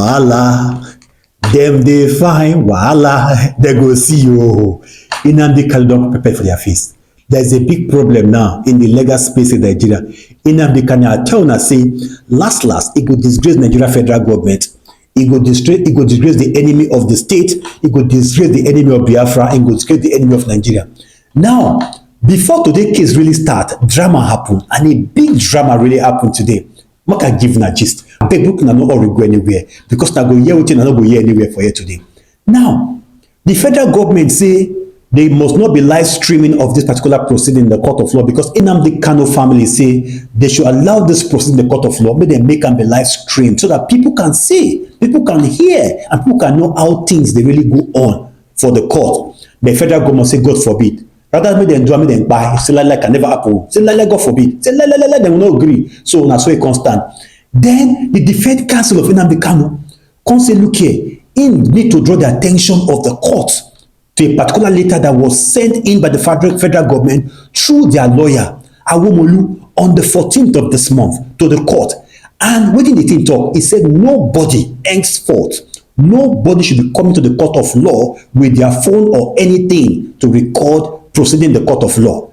Wahala, them they find wahala, they go see you. Nnamdi Kanu don't prepare for their face. There's a big problem now in the legal space in Nigeria. Nnamdi Kanu, I tell you, say, last, it could disgrace Nigeria federal government. It could disgrace the enemy of the state. It could disgrace the enemy of Biafra, and it could disgrace the enemy of Nigeria. Now, before today's case really start, drama happened, and a big drama really happened today. Make I give a gist. People na not all go anywhere because na go hear wetin na not go hear anywhere for here today. Now, the federal government say they must not be live streaming of this particular proceeding in the court of law because Nnamdi Kanu family say they should allow this proceeding in the court of law, make them make them be live streamed so that people can see, people can hear, and people can know how things they really go on for the court. The federal government say, God forbid. Rather make them do, make them buy. Say like can never happen. Say like God forbid. Say like they will not agree. So na so it constant. Then the defense counsel of Nnamdi Kanu come say, look here, he need to draw the attention of the court to a particular letter that was sent in by the federal government through their lawyer, Awomolu, on the 14th of this month to the court. And within the thing talk, he said nobody henceforth, nobody should be coming to the court of law with their phone or anything to record proceeding in the court of law.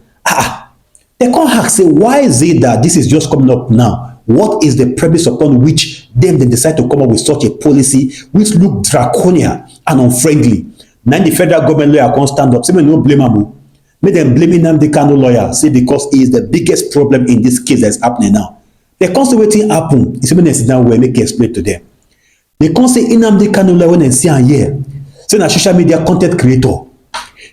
They can't ask, say, why is it that this is just coming up now? What is the premise upon which they decide to come up with such a policy which look draconian and unfriendly? Now the federal government lawyer can't stand up. Say, no blame him. Make them blame Nnamdi Kanu lawyer. Say, because he is the biggest problem in this case that's happening now. The constituting happen. It's when they sit down where make explain to them. They can't say Nnamdi Kanu lawyer when they see here. Say, na social media content creator.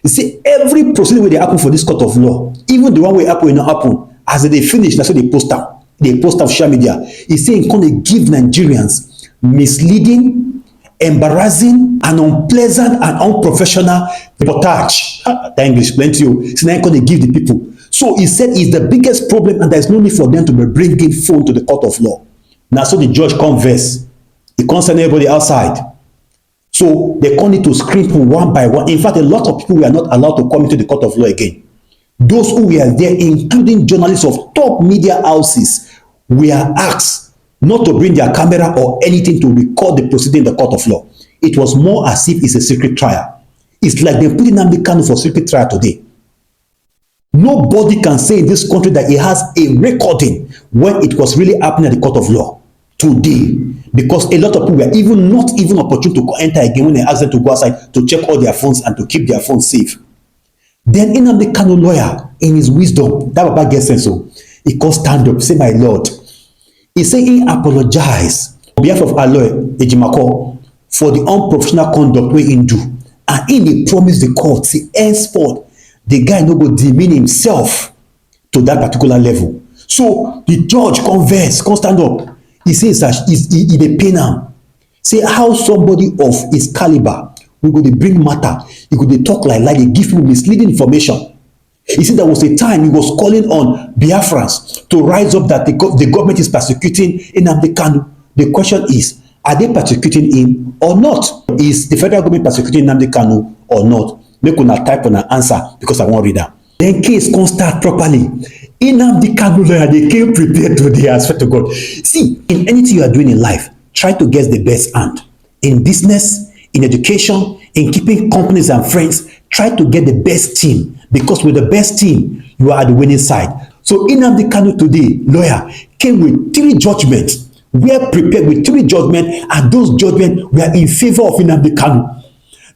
You see, every proceeding where they happen for this court of law, even the one where happen will not happen, as they finish, that's what they post out. They post on social media. He's saying, can they give Nigerians misleading, embarrassing, and unpleasant and unprofessional reportage? The English plenty to you. So now can they give the people? So he said it's the biggest problem, and there's no need for them to be bringing phone to the court of law. Now, so the judge converse. He can't send everybody outside. So they can't need to screen one by one. In fact, a lot of people were not allowed to come into the court of law again. Those who were there, including journalists of top media houses, were asked not to bring their camera or anything to record the proceeding in the court of law. It was more as if it's a secret trial. It's like they put Nnamdi Kanu for secret trial today. Nobody can say in this country that he has a recording when it was really happening at the court of law today, because a lot of people were not even opportune to enter again when they asked them to go outside to check all their phones and to keep their phones safe. Then Nnamdi Kanu lawyer, in his wisdom, that Baba gets sense, so he can stand up, say, my Lord. He said he apologized on behalf of our lawyer, Ejimako, for the unprofessional conduct we in do. And he promised the court, see, henceforth, the guy no go demean himself to that particular level. So the judge converse, can stand up. He says that he dey pain am. Say how somebody of his caliber we go dey bring matter, he go dey talk like they give people misleading information. He said there was a time he was calling on Biafrans to rise up that the government is persecuting Nnamdi Kanu. The question is, are they persecuting him or not? Is the federal government persecuting Nnamdi Kanu or not? Make una type on an answer because I won't read that. Then case can start properly. Nnamdi Kanu lawyer, they came prepared today, I swear to God. See, in anything you are doing in life, try to get the best hand. In business, in education, in keeping companies and friends, try to get the best team. Because with the best team, you are at the winning side. So Nnamdi Kanu today, lawyer, came with 3 judgments. We are prepared with 3 judgments, and those judgments were in favor of Nnamdi Kanu.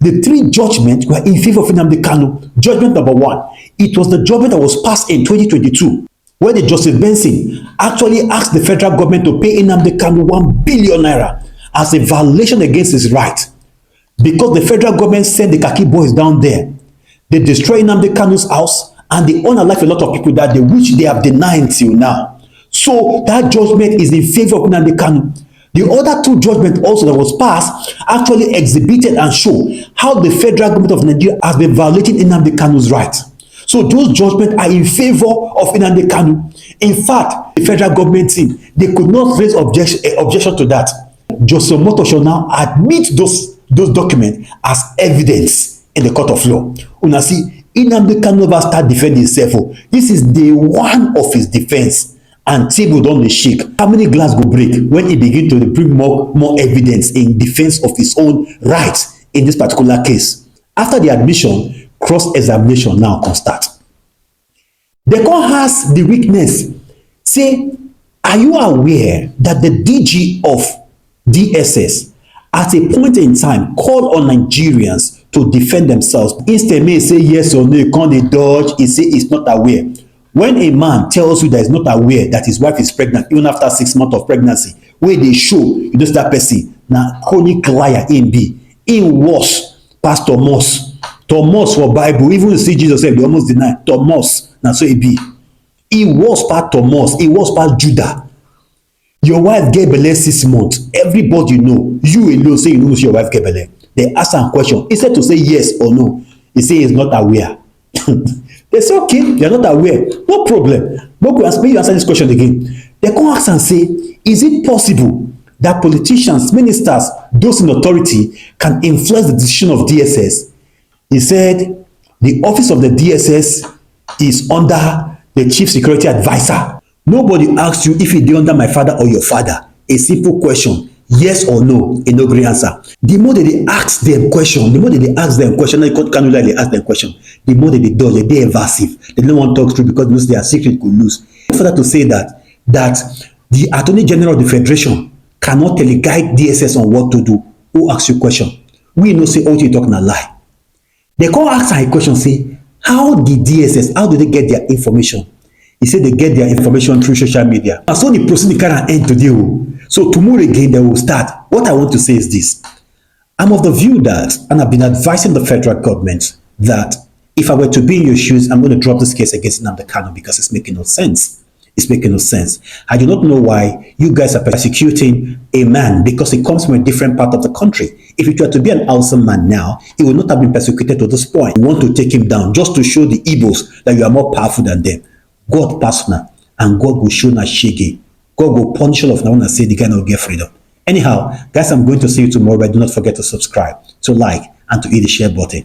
The 3 judgments were in favor of Nnamdi Kanu. Judgment number 1, it was the judgment that was passed in 2022, where the Justice Benson actually asked the federal government to pay Nnamdi Kanu 1 billion naira as a violation against his right. Because the federal government sent the khaki boys down there. They destroyed Nnamdi Kanu's house, and they unalive a lot of people that they which they have denied till now. So that judgment is in favor of Nnamdi Kanu. The other 2 judgments also that was passed actually exhibited and show how the federal government of Nigeria has been violating Nnamdi Kanu's rights. So those judgments are in favor of Nnamdi Kanu. In fact, the federal government team, they could not raise objection to that. Joseph Moto shall now admit those documents as evidence in the court of law. Una see, Nnamdi Kanu never start defending himself. This is day 1 of his defense. and table don dey shake, how many glass go break when he begin to bring more evidence in defense of his own rights in this particular case? After the admission, cross-examination now come start. They come ask the witness, say, are you aware that the DG of DSS at a point in time called on Nigerians to defend themselves? Instead, may say yes or no, he can't dey dodge, he say he's not aware. When a man tells you that he's not aware that his wife is pregnant, even after 6 months of pregnancy, where they show you know that person, na chronic liar in be. In worse, Pastor Thomas for Bible, even see Jesus said, they almost deny Thomas, na so it be. He was part Thomas, he was part Judah. Your wife get belle 6 months. Everybody know. You alone say you know your wife get belle. They ask am question. Instead to say yes or no, he say he's not aware. They say, okay, you're not aware. No problem. But when you answer this question again, they come ask and say, is it possible that politicians, ministers, those in authority can influence the decision of DSS? He said, the office of the DSS is under the chief security advisor. Nobody asks you if it is under my father or your father. A simple question, yes or no, a no green answer. The more that they ask them question, the they ask them question, the more that they dodge, they're evasive. They don't want to talk through because their secret could lose. Further to say that the Attorney General of the Federation cannot guide DSS on what to do. Who asks you question? We know say all you talking a lie. They can't ask a question, say, how did DSS, how do they get their information? He said they get their information through social media. And so the proceeding can end today. So tomorrow again they will start. What I want to say is this. I'm of the view that, and I've been advising the federal government that if I were to be in your shoes, I'm going to drop this case against Nnamdi Kanu because it's making no sense. It's making no sense. I do not know why you guys are persecuting a man because he comes from a different part of the country. If it were to be an awesome man now, he would not have been persecuted to this point. You want to take him down just to show the Igbos that you are more powerful than them. God personal and God will show na shege. God will punish all of them and say the guy will get freedom. Anyhow, guys, I'm going to see you tomorrow, but do not forget to subscribe, to like, and to hit the share button.